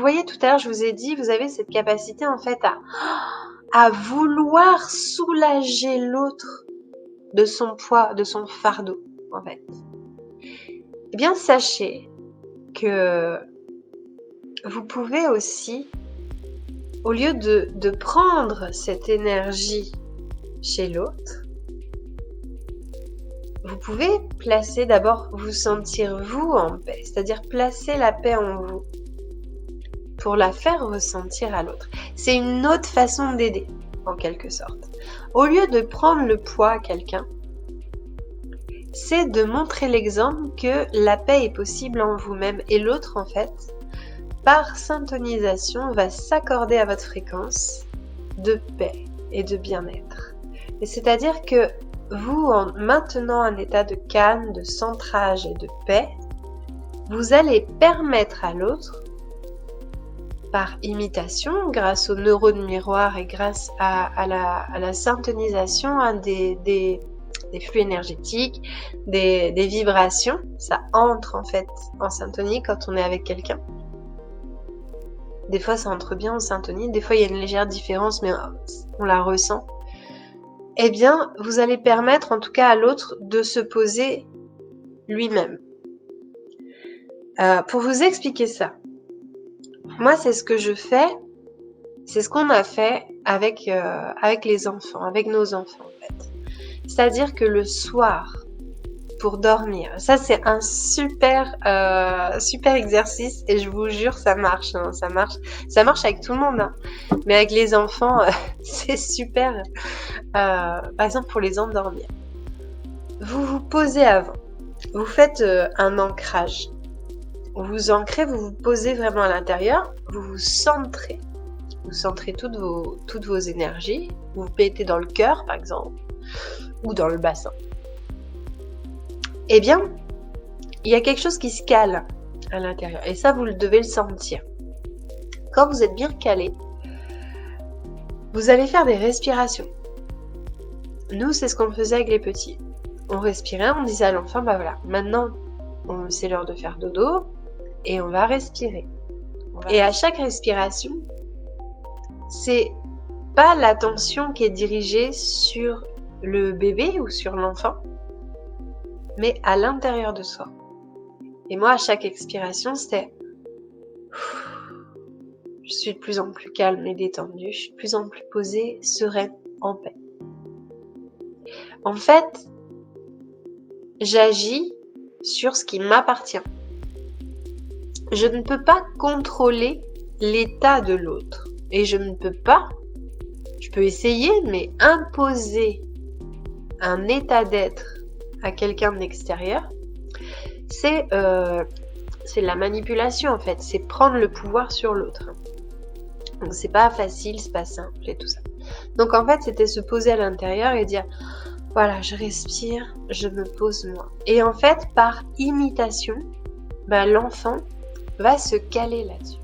voyez, tout à l'heure, je vous ai dit, vous avez cette capacité en fait à vouloir soulager l'autre de son poids, de son fardeau, en fait. Eh bien, sachez que vous pouvez aussi, au lieu de prendre cette énergie chez l'autre, vous pouvez placer d'abord, vous sentir vous en paix, c'est-à-dire placer la paix en vous pour la faire ressentir à l'autre. C'est une autre façon d'aider, en quelque sorte. Au lieu de prendre le poids à quelqu'un, c'est de montrer l'exemple que la paix est possible en vous-même et l'autre, en fait, par syntonisation, va s'accorder à votre fréquence de paix et de bien-être. Et c'est-à-dire que vous, en maintenant un état de calme, de centrage et de paix, vous allez permettre à l'autre, par imitation, grâce aux neurones miroirs et grâce à la syntonisation des flux énergétiques, des vibrations, ça entre en fait en syntonie quand on est avec quelqu'un. Des fois ça entre bien en syntonie, des fois il y a une légère différence mais on la ressent. Eh bien, vous allez permettre en tout cas à l'autre de se poser lui-même. Pour vous expliquer ça, moi c'est ce que je fais, c'est ce qu'on a fait avec les enfants, avec nos enfants en fait. C'est-à-dire que le soir, pour dormir, ça c'est un super exercice et je vous jure ça marche, hein, ça marche avec tout le monde, hein. Mais avec les enfants c'est super. Par exemple pour les endormir, vous vous posez avant, vous faites un ancrage, vous vous ancrez, vous vous posez vraiment à l'intérieur, vous vous centrez toutes vos énergies, vous vous mettez dans le cœur par exemple ou dans le bassin. Eh bien, il y a quelque chose qui se cale à l'intérieur et ça vous devez le sentir. Quand vous êtes bien calé, vous allez faire des respirations. Nous, c'est ce qu'on faisait avec les petits. On respirait, on disait à l'enfant, bah voilà, maintenant, c'est l'heure de faire dodo et on va respirer. Et à chaque respiration, c'est pas l'attention qui est dirigée sur le bébé ou sur l'enfant, mais à l'intérieur de soi. Et moi, à chaque expiration, c'était je suis de plus en plus calme et détendue, je suis de plus en plus posée, sereine, en paix. En fait, j'agis sur ce qui m'appartient. Je ne peux pas contrôler l'état de l'autre. Et je peux essayer, mais imposer un état d'être à quelqu'un de l'extérieur, c'est de la manipulation en fait, c'est prendre le pouvoir sur l'autre. Donc c'est pas facile, c'est pas simple et tout ça. Donc en fait, c'était se poser à l'intérieur et dire voilà, je respire, je me pose moi. Et en fait, par imitation, l'enfant va se caler là-dessus.